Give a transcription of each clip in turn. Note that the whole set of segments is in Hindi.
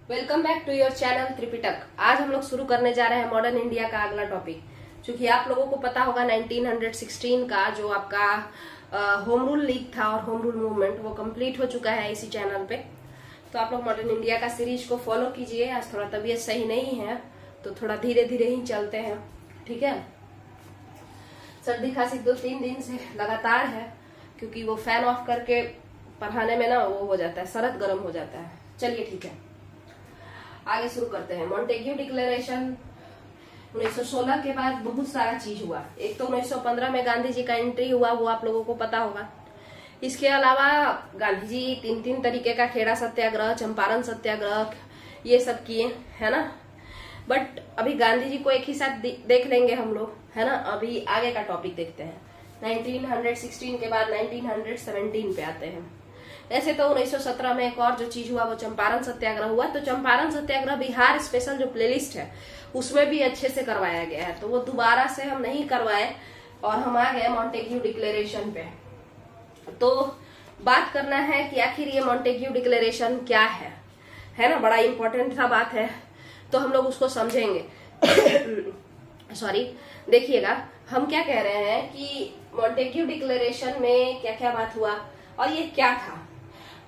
Welcome back to your channel Tripitaka. आज हम लोग शुरू करने जा रहे हैं मॉडर्न इंडिया का अगला टॉपिक। क्योंकि आप लोगों को पता होगा 1916 का जो आपका होम रूल लीग था और होम रूल मूवमेंट वो कंप्लीट हो चुका है इसी चैनल पे। तो आप लोग मॉडर्न इंडिया का सीरीज को फॉलो कीजिए। आज थोड़ा तबीयत सही नहीं है तो थोड़ा धीरे धीरे ही चलते हैं, ठीक है। सर्दी खांसी 2-3 दिन से लगातार है क्योंकि वो फैन ऑफ करके पढ़ाने में ना वो हो जाता है, सरद गर्म हो जाता है। चलिए ठीक है, आगे शुरू करते हैं। मॉन्टेग्यू डिक्लेरेशन 1916 के बाद बहुत सारा चीज हुआ। एक तो 1915 में गांधी जी का एंट्री हुआ, वो आप लोगों को पता होगा। इसके अलावा गांधी जी 3 तरीके का खेड़ा सत्याग्रह, चंपारण सत्याग्रह ये सब किए, है ना। बट अभी गांधी जी को एक ही साथ देख लेंगे हम लोग, है ना। अभी आगे का टॉपिक देखते हैं। 1916 के बाद 1917 पे आते हैं। ऐसे तो 1917 में एक और जो चीज हुआ वो चंपारण सत्याग्रह हुआ। तो चंपारण सत्याग्रह बिहार स्पेशल जो प्लेलिस्ट है उसमें भी अच्छे से करवाया गया है, तो वो दोबारा से हम नहीं करवाए और हम आ गए मॉन्टेग्यू डिक्लेरेशन पे। तो बात करना है कि आखिर ये मॉन्टेग्यू डिक्लेरेशन क्या है ना। बड़ा इंपॉर्टेंट सा बात है, तो हम लोग उसको समझेंगे। सॉरी, देखिएगा हम क्या कह रहे हैं कि मॉन्टेग्यू डिक्लेरेशन में क्या क्या बात हुआ और ये क्या था।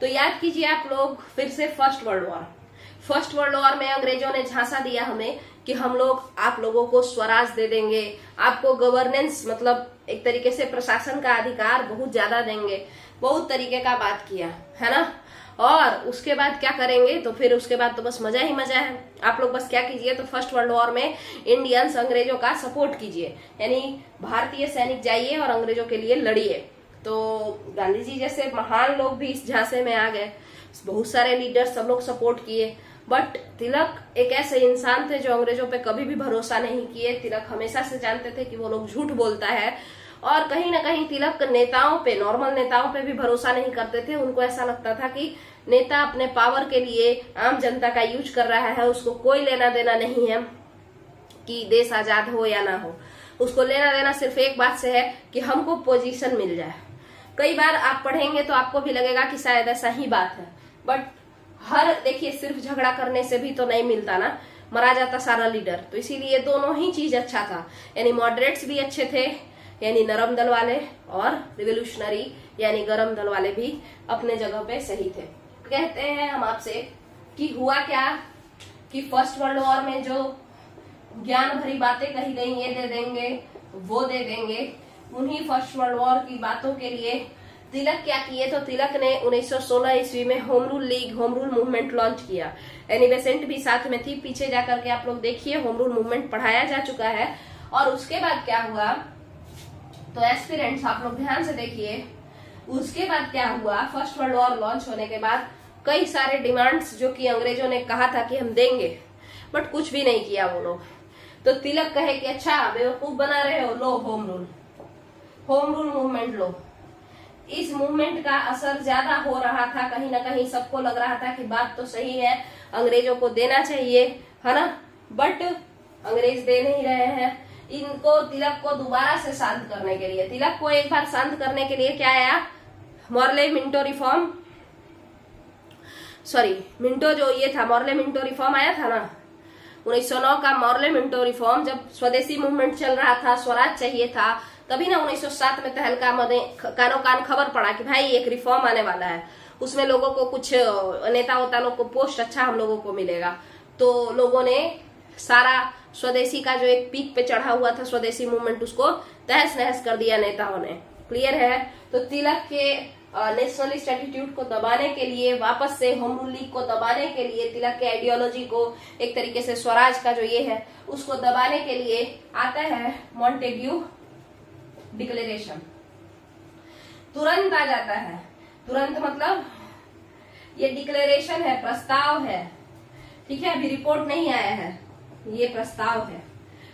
तो याद कीजिए आप लोग फिर से फर्स्ट वर्ल्ड वॉर में अंग्रेजों ने झांसा दिया हमें कि हम लोग आप लोगों को स्वराज दे देंगे, आपको गवर्नेंस मतलब एक तरीके से प्रशासन का अधिकार बहुत ज्यादा देंगे, बहुत तरीके का बात किया, है ना। और उसके बाद क्या करेंगे, तो फिर उसके बाद तो बस मजा ही मजा है। आप लोग बस क्या कीजिए, तो फर्स्ट वर्ल्ड वॉर में इंडियंस अंग्रेजों का सपोर्ट कीजिए, यानी भारतीय सैनिक जाइए और अंग्रेजों के लिए लड़िए। तो गांधी जी जैसे महान लोग भी इस झांसे में आ गए, बहुत सारे लीडर्स सब लोग सपोर्ट किए। बट तिलक एक ऐसे इंसान थे जो अंग्रेजों पे कभी भी भरोसा नहीं किए। तिलक हमेशा से जानते थे कि वो लोग झूठ बोलता है, और कहीं ना कहीं तिलक नेताओं पे, नॉर्मल नेताओं पे भी भरोसा नहीं करते थे। उनको ऐसा लगता था कि नेता अपने पावर के लिए आम जनता का यूज कर रहा है, उसको कोई लेना देना नहीं है कि देश आजाद हो या ना हो। उसको लेना देना सिर्फ एक बात से है कि हमको पोजीशन मिल जाए। कई बार आप पढ़ेंगे तो आपको भी लगेगा कि शायद ऐसा ही बात है, बट देखिए सिर्फ झगड़ा करने से भी तो नहीं मिलता ना, मरा जाता सारा लीडर। तो इसीलिए दोनों ही चीज अच्छा था, यानी मॉडरेट्स भी अच्छे थे, यानी नरम दल वाले, और रिवोल्यूशनरी यानी गरम दल वाले भी अपने जगह पे सही थे। कहते हैं हम आपसे कि हुआ क्या कि फर्स्ट वर्ल्ड वॉर में जो ज्ञान भरी बातें कही गई, ये दे देंगे वो दे देंगे, उन्हीं फर्स्ट वर्ल्ड वॉर की बातों के लिए तिलक क्या किए, तो तिलक ने 1916 ईस्वी में home rule league, home rule movement launch किया। एनी बेसेंट भी साथ में थी, पीछे जाकर के आप लोग देखिए होम रूल मूवमेंट पढ़ाया जा चुका है। और उसके बाद क्या हुआ, तो एस्पिरेंट्स आप लोग ध्यान से देखिए, उसके बाद क्या हुआ, फर्स्ट वर्ल्ड वॉर लॉन्च होने के बाद कई सारे डिमांड्स जो कि अंग्रेजों ने कहा था कि हम देंगे, बट कुछ भी नहीं किया वो लोग। तो तिलक कहे कि अच्छा बेवकूफ बना रहे हो, लो होम रूल मूवमेंट लो। इस मूवमेंट का असर ज्यादा हो रहा था, कहीं ना कहीं सबको लग रहा था कि बात तो सही है, अंग्रेजों को देना चाहिए, है ना। बट अंग्रेज दे नहीं रहे हैं इनको। तिलक को दोबारा से शांत करने के लिए, तिलक को एक बार शांत करने के लिए क्या आया, Morley Minto reform, sorry Minto जो ये था, मॉर्ले मिंटो रिफॉर्म आया था ना 1909 का। मॉर्ले मिंटो रिफॉर्म जब स्वदेशी मूवमेंट चल रहा था, स्वराज चाहिए था, तभी ना 1907 में तहलका कानो कान खबर पड़ा कि भाई एक रिफॉर्म आने वाला है, उसमें लोगों को कुछ नेता वोता लोग को पोस्ट अच्छा हम लोगों को मिलेगा। तो लोगों ने सारा स्वदेशी का जो एक पीक पे चढ़ा हुआ था स्वदेशी मूवमेंट, उसको तहस नहस कर दिया नेताओं ने। क्लियर है। तो तिलक के नेशनलिस्ट एटीट्यूड को दबाने के लिए, वापस से होम रूल लीग को दबाने के लिए, तिलक के आइडियोलॉजी को एक तरीके से स्वराज का जो ये है उसको दबाने के लिए आता है मॉन्टेग्यू डिक्लेरेशन। तुरंत आ जाता है, तुरंत मतलब ये डिक्लेरेशन है, प्रस्ताव है, ठीक है। अभी रिपोर्ट नहीं आया है, ये प्रस्ताव है।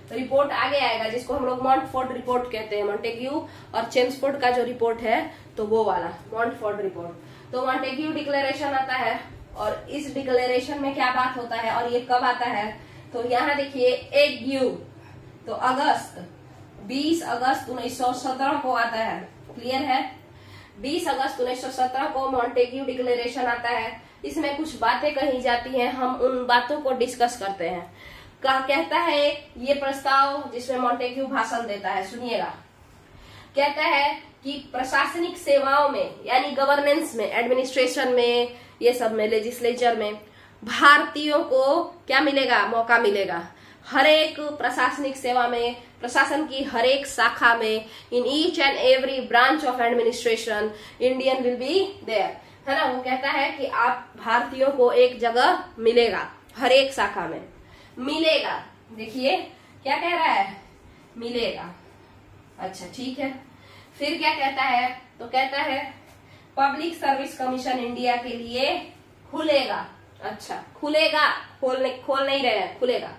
तो रिपोर्ट आगे आएगा जिसको हम लोग मॉन्टफोर्ड रिपोर्ट कहते हैं। मॉन्टेग्यू और चेम्सफोर्ड का जो रिपोर्ट है तो वो वाला मॉन्टफोर्ड रिपोर्ट। तो मॉन्टेग्यू डिक्लेरेशन आता है, और इस डिक्लेरेशन में क्या बात होता है और ये कब आता है, तो यहाँ देखिए एग्यू, तो 20 अगस्त 1917 को आता है। क्लियर है। 20 अगस्त 1917 को मॉन्टेग्यू डिक्लेरेशन आता है। इसमें कुछ बातें कही जाती हैं, हम उन बातों को डिस्कस करते हैं। कहता है ये प्रस्ताव जिसमें मॉन्टेग्यू भाषण देता है, सुनिएगा। कहता है कि प्रशासनिक सेवाओं में यानी गवर्नेंस में, एडमिनिस्ट्रेशन में, ये सब में, लेजिस्लेचर में भारतीयों को क्या मिलेगा, मौका मिलेगा। हर एक प्रशासनिक सेवा में, प्रशासन की हर एक शाखा में, in each and every branch of administration Indian will be there, है ना। वो कहता है कि आप भारतीयों को एक जगह मिलेगा, हर एक शाखा में मिलेगा। देखिए क्या कह रहा है, मिलेगा। अच्छा ठीक है, फिर क्या कहता है, तो कहता है पब्लिक सर्विस कमीशन इंडिया के लिए खुलेगा। अच्छा खुलेगा, खोल नहीं रहे हैं, खुलेगा।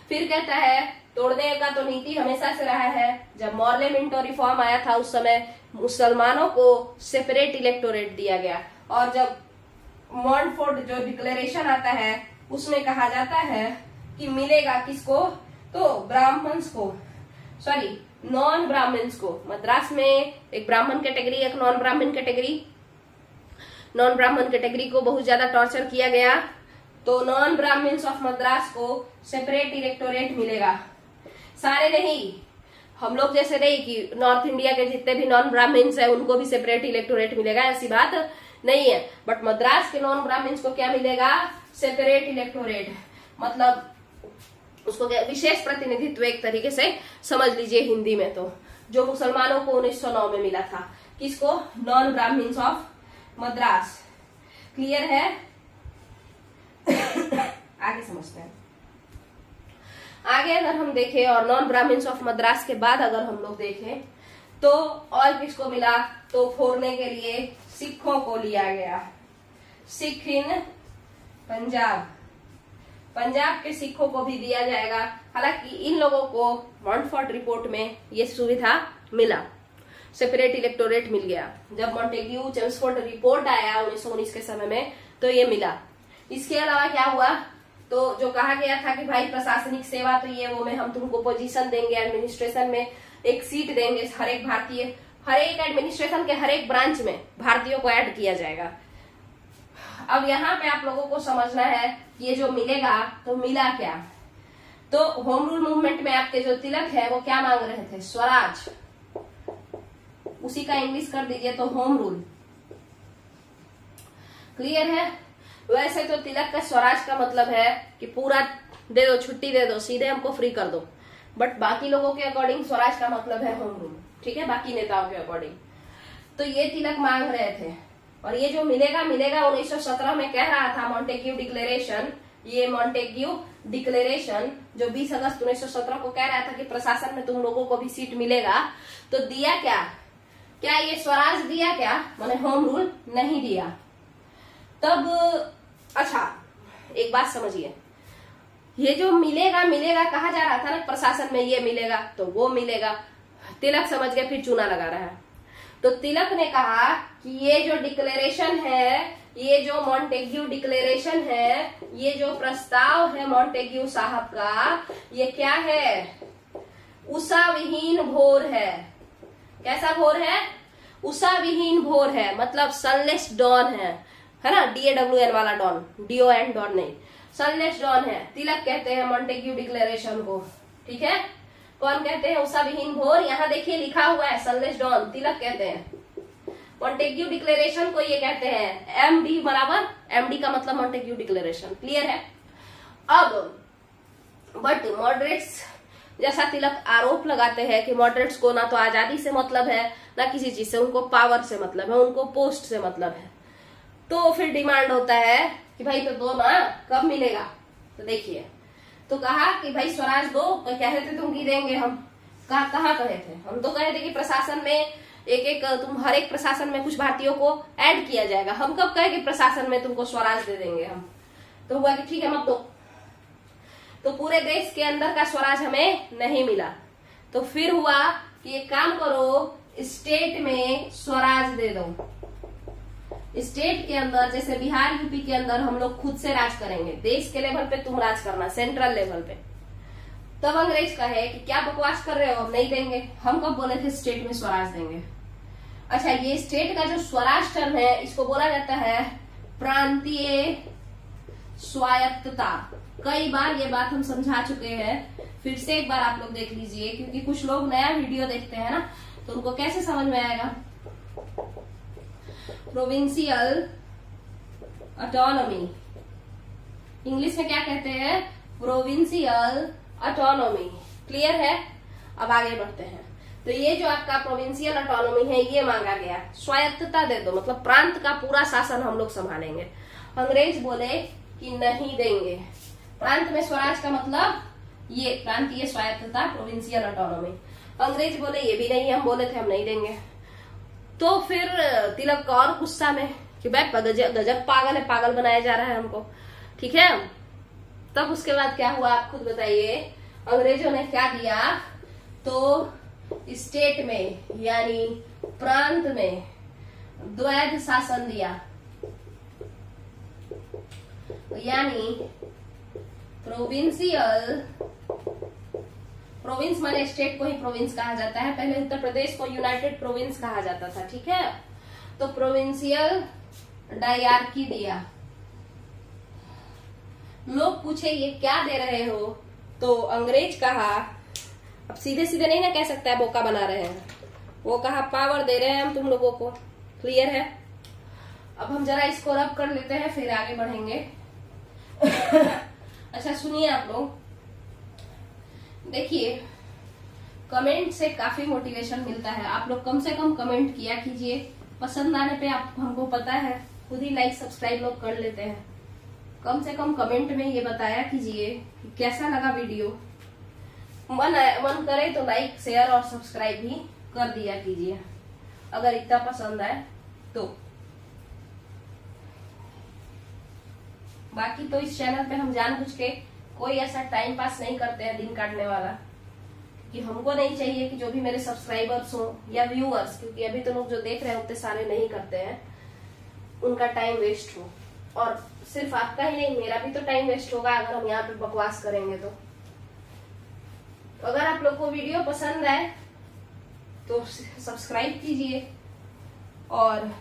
फिर कहता है तोड़ने का तो नीति हमेशा से रहा है। जब मॉर्ले मिंटो रिफॉर्म आया था उस समय मुसलमानों को सेपरेट इलेक्टोरेट दिया गया, और जब मॉन्टफोर्ट जो डिक्लेरेशन आता है उसमें कहा जाता है कि मिलेगा किसको, तो ब्राह्मण्स को, सॉरी नॉन ब्राह्मण्स को। मद्रास में एक ब्राह्मण कैटेगरी, एक नॉन ब्राह्मण कैटेगरी। नॉन ब्राह्मण कैटेगरी को बहुत ज्यादा टॉर्चर किया गया, तो नॉन ब्राह्मण्स ऑफ मद्रास को सेपरेट इलेक्टोरेट मिलेगा। सारे नहीं, हम लोग जैसे नहीं कि नॉर्थ इंडिया के जितने भी नॉन ब्राह्मण्स हैं उनको भी सेपरेट इलेक्टोरेट मिलेगा, ऐसी बात नहीं है। बट मद्रास के नॉन ब्राह्मण्स को क्या मिलेगा, सेपरेट इलेक्टोरेट, मतलब उसको विशेष प्रतिनिधित्व एक तरीके से समझ लीजिए हिंदी में, तो जो मुसलमानों को 1909 में मिला था। किसको, non Brahmins of Madras. Clear है? आगे समझते हैं। आगे अगर हम देखें और नॉन ब्राह्मण्स ऑफ मद्रास के बाद अगर हम लोग देखें तो और किसको मिला, तो फोड़ने के लिए सिखों को लिया गया। सिख इन पंजाब, पंजाब के सिखों को भी दिया जाएगा। हालांकि इन लोगों को मॉन्टफोर्ट रिपोर्ट में ये सुविधा मिला, सेपरेट इलेक्टोरेट मिल गया। जब मॉन्टेग्यू चेम्सफोर्ड रिपोर्ट आया 1919 के समय में तो ये मिला। इसके अलावा क्या हुआ, तो जो कहा गया था कि भाई प्रशासनिक सेवा तो ये वो में हम तुमको पोजीशन देंगे, एडमिनिस्ट्रेशन में एक सीट देंगे, हर एक भारतीय, हर एक एडमिनिस्ट्रेशन के हर एक ब्रांच में भारतीयों को ऐड किया जाएगा। अब यहाँ पे आप लोगों को समझना है ये जो मिलेगा तो मिला क्या। तो होम रूल मूवमेंट में आपके जो तिलक है वो क्या मांग रहे थे, स्वराज, उसी का इंग्लिश कर दीजिए तो होम रूल। क्लियर है? वैसे तो तिलक का स्वराज का मतलब है कि पूरा दे दो, छुट्टी दे दो, सीधे हमको फ्री कर दो। बट बाकी लोगों के अकॉर्डिंग स्वराज का मतलब है होम रूल, ठीक है, बाकी नेताओं के अकॉर्डिंग। तो ये तिलक मांग रहे थे, और ये जो मिलेगा 1917 में कह रहा था मॉन्टेग्यू डिक्लेरेशन। ये मॉन्टेग्यू डिक्लेरेशन जो 20 अगस्त 1917 को कह रहा था कि प्रशासन में तुम लोगों को भी सीट मिलेगा, तो दिया क्या, क्या ये स्वराज दिया क्या, माने होम रूल नहीं दिया। तब अच्छा एक बात समझिए, ये जो मिलेगा मिलेगा कहा जा रहा था ना प्रशासन में ये मिलेगा तो वो मिलेगा, तिलक समझ गए, फिर चूना लगा रहा है। तो तिलक ने कहा कि ये जो डिक्लेरेशन है, ये जो मॉन्टेग्यू डिक्लेरेशन है, ये जो प्रस्ताव है मॉन्टेग्यू साहब का, ये क्या है, उषा विहीन भोर है। कैसा भोर है, उषा विहीन भोर है, मतलब सनलेस डॉन है ना, DAWN वाला डॉन, DON डॉन नहीं, सनलेस डॉन है। तिलक कहते हैं मॉन्टेग्यू डिक्लेरेशन को, ठीक है। कौन कहते हैं, उषा विहीन भोर। यहाँ देखिए लिखा हुआ है सनलेस डॉन, तिलक कहते हैं। मॉन्टेग्यू डिक्लेरेशन को ये कहते हैं MD बराबर, MD का मतलब मॉन्टेग्यू डिक्लेरेशन। क्लियर है? अब बट मॉडरेट्स जैसा तिलक आरोप लगाते हैं कि मॉडरेट्स को ना तो आजादी से मतलब है ना किसी चीज से, उनको पावर से मतलब है, उनको पोस्ट से मतलब है। तो फिर डिमांड होता है कि भाई तो दो ना, कब मिलेगा। तो देखिए, तो कहा कि भाई स्वराज दो, तो कह रहे थे तुम की देंगे हम, कहाँ कहे थे हम, तो कहे थे कि प्रशासन में एक एक, तुम हर एक प्रशासन में कुछ भारतीयों को ऐड किया जाएगा। हम कब कहे कि प्रशासन में तुमको स्वराज दे देंगे हम, तो हुआ कि ठीक है मत दो। तो पूरे देश के अंदर का स्वराज हमें नहीं मिला, तो फिर हुआ कि एक काम करो, स्टेट में स्वराज दे दो। स्टेट के अंदर जैसे बिहार यूपी के अंदर हम लोग खुद से राज करेंगे, देश के लेवल पे तुम राज करना, सेंट्रल लेवल पे। तब अंग्रेज कहे कि क्या बकवास कर रहे हो, हम नहीं देंगे। हम कब बोले थे स्टेट में स्वराज देंगे। अच्छा, ये स्टेट का जो स्वराज टर्म है इसको बोला जाता है प्रांतीय स्वायत्तता। कई बार ये बात हम समझा चुके हैं, फिर से एक बार आप लोग देख लीजिए, क्योंकि कुछ लोग नया वीडियो देखते हैं ना, तो उनको कैसे समझ में आएगा। प्रोविंशियल ऑटोनॉमी, इंग्लिश में क्या कहते हैं, प्रोविंशियल ऑटोनॉमी। क्लियर है? अब आगे बढ़ते हैं। तो ये जो आपका प्रोविंशियल ऑटोनॉमी है, ये मांगा गया। स्वायत्तता दे दो, मतलब प्रांत का पूरा शासन हम लोग संभालेंगे। अंग्रेज बोले कि नहीं देंगे। प्रांत में स्वराज का मतलब ये प्रांतीय स्वायत्तता, प्रोविंशियल ऑटोनॉमी। अंग्रेज बोले ये भी नहीं, हम बोले थे हम नहीं देंगे। तो फिर तिलक और गुस्सा में कि भाई गजब पागल है, पागल बनाया जा रहा है हमको, ठीक है। तब उसके बाद क्या हुआ आप खुद बताइए। अंग्रेजों ने क्या दिया, तो स्टेट में यानी प्रांत में द्वैध शासन दिया, यानी प्रोविंशियल, प्रोविंस माने स्टेट को ही प्रोविंस कहा जाता है। पहले उत्तर प्रदेश को यूनाइटेड प्रोविंस कहा जाता था, ठीक है। तो प्रोविंशियल डायरकी दिया। लोग पूछे ये क्या दे रहे हो, तो अंग्रेज कहा, अब सीधे सीधे नहीं ना कह सकता है बोका बना रहे हैं, वो कहा पावर दे रहे हैं हम तुम लोगों को। क्लियर है? अब हम जरा इसको रब कर लेते हैं, फिर आगे बढ़ेंगे। अच्छा सुनिए आप लोग, देखिए कमेंट से काफी मोटिवेशन मिलता है। आप लोग कम से कम कमेंट किया कीजिए, पसंद आने पे आप हमको पता है खुद ही लाइक सब्सक्राइब लोग कर लेते हैं। कम से कम कमेंट में ये बताया कीजिए कि कैसा लगा वीडियो। मन करे तो लाइक शेयर और सब्सक्राइब भी कर दिया कीजिए अगर इतना पसंद आए तो। बाकी तो इस चैनल पे हम जानबूझ के कोई ऐसा टाइम पास नहीं करते हैं दिन काटने वाला, कि हमको नहीं चाहिए कि जो भी मेरे सब्सक्राइबर्स हो या व्यूअर्स, क्योंकि अभी तो लोग जो देख रहे हैं उतने सारे नहीं करते हैं, उनका टाइम वेस्ट हो। और सिर्फ आपका ही नहीं, मेरा भी तो टाइम वेस्ट होगा अगर हम यहाँ पे बकवास करेंगे तो। अगर आप लोग को वीडियो पसंद आए तो सब्सक्राइब कीजिए, और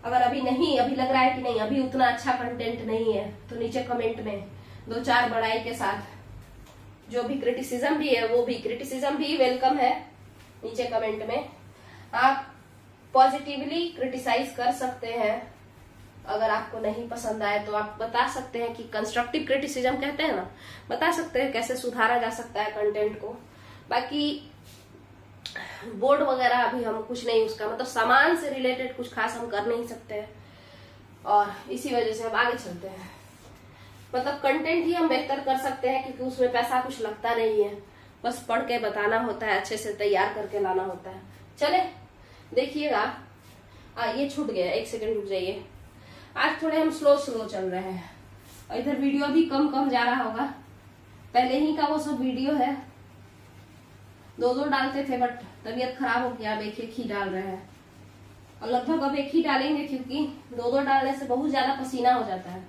अगर अभी लग रहा है कि नहीं अभी उतना अच्छा कंटेंट नहीं है, तो नीचे कमेंट में 2-4 बड़ाई के साथ जो भी क्रिटिसिज्म भी है, वो भी क्रिटिसिज्म भी वेलकम है। नीचे कमेंट में आप पॉजिटिवली क्रिटिसाइज कर सकते हैं। अगर आपको नहीं पसंद आए तो आप बता सकते हैं कि कंस्ट्रक्टिव क्रिटिसिज्म कहते हैं ना, बता सकते हैं कैसे सुधारा जा सकता है कंटेंट को। बाकी बोर्ड वगैरह अभी हम कुछ नहीं, उसका मतलब सामान से रिलेटेड कुछ खास हम कर नहीं सकते हैं, और इसी वजह से हम आगे चलते हैं। मतलब कंटेंट ही हम बेहतर कर सकते हैं, क्योंकि उसमें पैसा कुछ लगता नहीं है, बस पढ़ के बताना होता है, अच्छे से तैयार करके लाना होता है। चले देखिएगा, ये छूट गया, 1 सेकंड रुक जाइए। आज थोड़े हम स्लो चल रहे हैं, और इधर वीडियो भी कम जा रहा होगा। पहले ही का वो सब वीडियो है, 2 डालते थे, बट तबीयत खराब हो गया, अब 1 ही डाल रहे हैं। और लगभग अब 1 ही डालेंगे, क्योंकि 2 डालने से बहुत ज्यादा पसीना हो जाता है,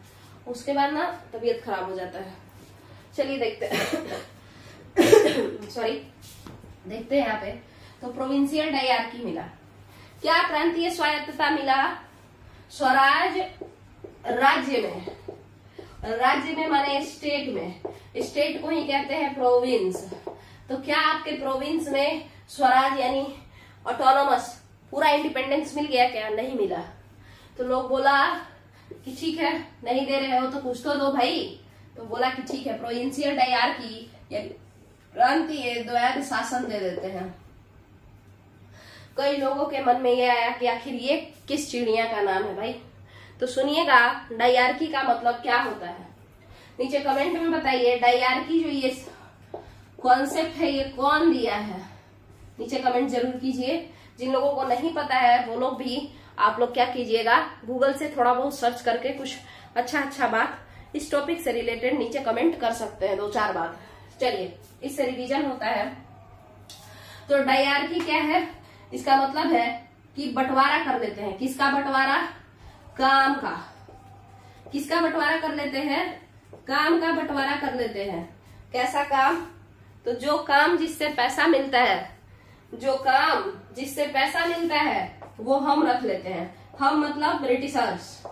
उसके बाद ना तबीयत खराब हो जाता है। चलिए देखते हैं। सॉरी, देखते हैं यहाँ पे। तो प्रोविंशियल डायरकी मिला, क्या प्रांतीय स्वायत्तता मिला, स्वराज राज्य में माने स्टेट में, स्टेट को ही कहते हैं प्रोविंस। तो क्या आपके प्रोविंस में स्वराज यानी ऑटोनोमस पूरा इंडिपेंडेंस मिल गया? क्या नहीं मिला। तो लोग बोला कि ठीक है, नहीं दे रहे हो तो कुछ तो दो भाई। तो बोला कि ठीक है, प्रोविंशियल डायरकी यानी प्रांतीय द्वैध शासन दे देते हैं। कई लोगों के मन में ये आया कि आखिर ये किस चिड़िया का नाम है भाई। तो सुनिएगा, डायरकी का मतलब क्या होता है, नीचे कमेंट में बताइए। डायरकी जो ये कॉन्सेप्ट है, ये कौन दिया है, नीचे कमेंट जरूर कीजिए। जिन लोगों को नहीं पता है वो लोग भी, आप लोग क्या कीजिएगा, गूगल से थोड़ा बहुत सर्च करके कुछ अच्छा बात इस टॉपिक से रिलेटेड नीचे कमेंट कर सकते हैं, 2-4 बात। चलिए, इससे रिवीजन होता है। तो डायरकी क्या है, इसका मतलब है कि बंटवारा कर लेते हैं। किसका बंटवारा? काम का। किसका बंटवारा कर लेते हैं? काम का बंटवारा कर लेते हैं। कैसा काम? तो जो काम जिससे पैसा मिलता है, जो काम जिससे पैसा मिलता है वो हम रख लेते हैं। हम मतलब ब्रिटिशर्स।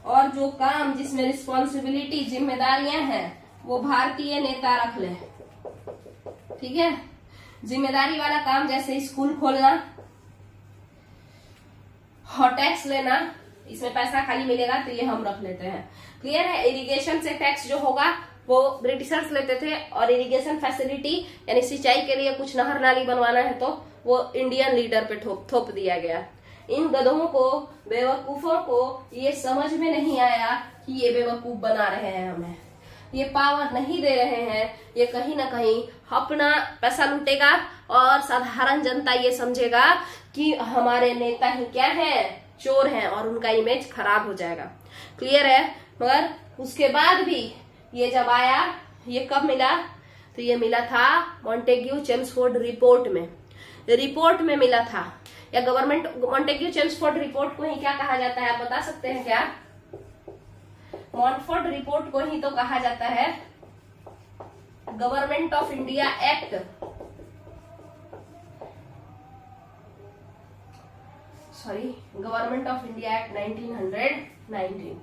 और जो काम जिसमें रिस्पॉन्सिबिलिटी जिम्मेदारियां हैं वो भारतीय नेता रख ले। ठीक है, जिम्मेदारी वाला काम जैसे स्कूल खोलना और टैक्स लेना, इसमें पैसा खाली मिलेगा तो ये हम रख लेते हैं। क्लियर है। इरिगेशन से टैक्स जो होगा वो ब्रिटिशर्स लेते थे, और इरिगेशन फैसिलिटी यानी सिंचाई के लिए कुछ नहर नाली बनवाना है तो वो इंडियन लीडर पे थोप दिया गया। इन गधों को, बेवकूफों को ये समझ में नहीं आया कि ये बेवकूफ बना रहे हैं हमें, ये पावर नहीं दे रहे हैं, ये कहीं ना कहीं अपना पैसा लूटेगा और साधारण जनता ये समझेगा कि हमारे नेता ही क्या है, चोर हैं, और उनका इमेज खराब हो जाएगा। क्लियर है। मगर उसके बाद भी ये जब आया, ये कब मिला, तो ये मिला था मॉन्टेग्यू चेम्सफोर्ड रिपोर्ट में मिला था, या गवर्नमेंट मॉन्टेग्यू चेम्सफोर्ड रिपोर्ट को ही क्या कहा जाता है, आप बता सकते हैं क्या? मॉन्टफोर्ड रिपोर्ट को ही तो कहा जाता है government of India act, government of India act 1919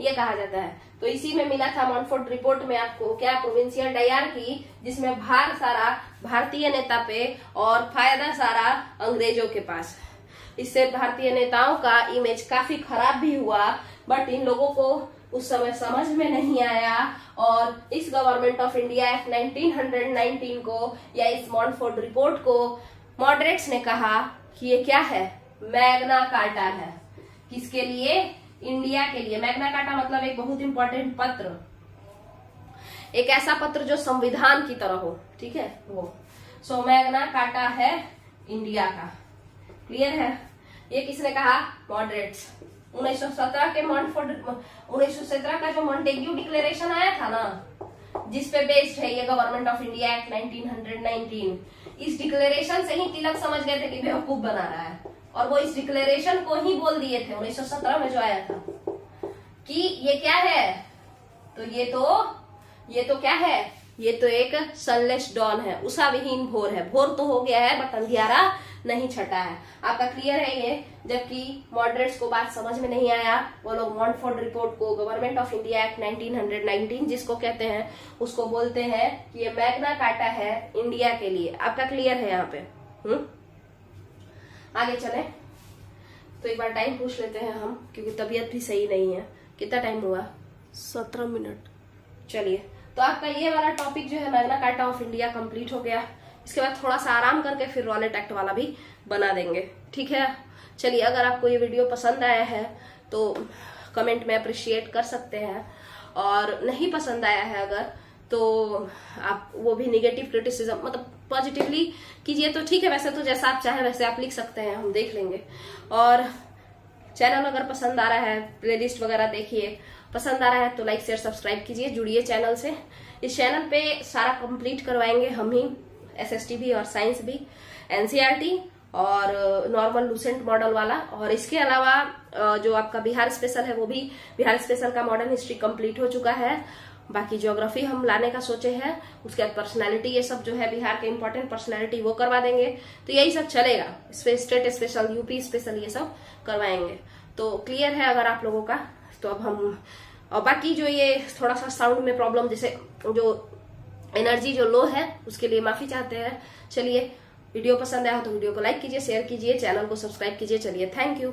ये कहा जाता है। तो इसी में मिला था मॉन्टफोर्ड रिपोर्ट में आपको क्या, प्रोविंशियल डायरार्की, जिसमें भार सारा भारतीय नेता पे और फायदा सारा अंग्रेजों के पास। इससे भारतीय नेताओं का इमेज काफी खराब भी हुआ, बट इन लोगों को उस समय समझ में नहीं आया, और इस गवर्नमेंट ऑफ इंडिया एक्ट 1919 को या इस मॉन्टफोर्ड रिपोर्ट को मॉडरेट्स ने कहा कि ये क्या है, मैग्ना कार्टा है। किसके लिए? इंडिया के लिए। मैग्ना कार्टा मतलब एक बहुत इंपॉर्टेंट पत्र, एक ऐसा पत्र जो संविधान की तरह हो। ठीक है, वो सो मैग्ना कार्टा है इंडिया का। क्लियर है। ये किसने कहा? मॉडरेट्स। 1917 के मॉन्टफोर्ड 1917 का जो मॉन्टेग्यू डिक्लेरेशन आया था ना, जिसपे बेस्ड है ये गवर्नमेंट ऑफ इंडिया एक्ट 1919, इस डिक्लेरेशन से ही तिलक समझ गए थे कि बेवकूफ बना रहा है, और वो इस डिक्लेरेशन को ही बोल दिए थे 1917 में जो आया था कि ये क्या है, तो ये तो क्या है, ये तो एक सनलेस डॉन है, उषा विहीन भोर है। भोर तो हो गया है बट अंधियारा नहीं छटा है। आपका क्लियर है ये। जबकि मॉडरेट्स को बात समझ में नहीं आया, वो लोग मॉन्टफोर्ड रिपोर्ट को, गवर्नमेंट ऑफ इंडिया एक्ट 1919 जिसको कहते हैं, उसको बोलते हैं कि ये मैग्ना कार्टा है इंडिया के लिए। आपका क्लियर है यहाँ पे। आगे चले तो एक बार टाइम पूछ लेते हैं हम, क्योंकि तबीयत भी सही नहीं है। कितना टाइम हुआ? 17 मिनट। चलिए, तो आपका ये वाला टॉपिक जो है Magna carta of India complete हो गया। इसके बाद थोड़ा सा आराम करके फिर रॉलेट एक्ट वाला भी बना देंगे। ठीक है। चलिए, अगर आपको ये वीडियो पसंद आया है तो कमेंट में अप्रिशिएट कर सकते हैं, और नहीं पसंद आया है अगर, तो आप वो भी निगेटिव क्रिटिसिज्म मतलब पॉजिटिवली कीजिए तो ठीक है। वैसे तो जैसा आप चाहें वैसे आप लिख सकते हैं, हम देख लेंगे। और चैनल अगर पसंद आ रहा है, प्लेलिस्ट वगैरह देखिए, पसंद आ रहा है तो लाइक शेयर सब्सक्राइब कीजिए, जुड़िए चैनल से। इस चैनल पे सारा कंप्लीट करवाएंगे हम ही, SST भी और साइंस भी, NCERT और नॉर्मल लूसेंट मॉडल वाला, और इसके अलावा जो आपका बिहार स्पेशल है वो भी, बिहार स्पेशल का मॉडर्न हिस्ट्री कंप्लीट हो चुका है। बाकी ज्योग्राफी हम लाने का सोचे हैं, उसके बाद पर्सनैलिटी, ये सब जो है बिहार के इंपॉर्टेंट पर्सनैलिटी वो करवा देंगे। तो यही सब चलेगा, स्टेट स्पेशल, यूपी स्पेशल, ये सब करवाएंगे। तो क्लियर है अगर आप लोगों का। तो अब हम, और बाकी जो ये थोड़ा सा साउंड में प्रॉब्लम, जैसे जो एनर्जी जो लो है, उसके लिए माफी चाहते हैं। चलिए, वीडियो पसंद आया हो तो वीडियो को लाइक कीजिए, शेयर कीजिए, चैनल को सब्सक्राइब कीजिए। चलिए, थैंक यू।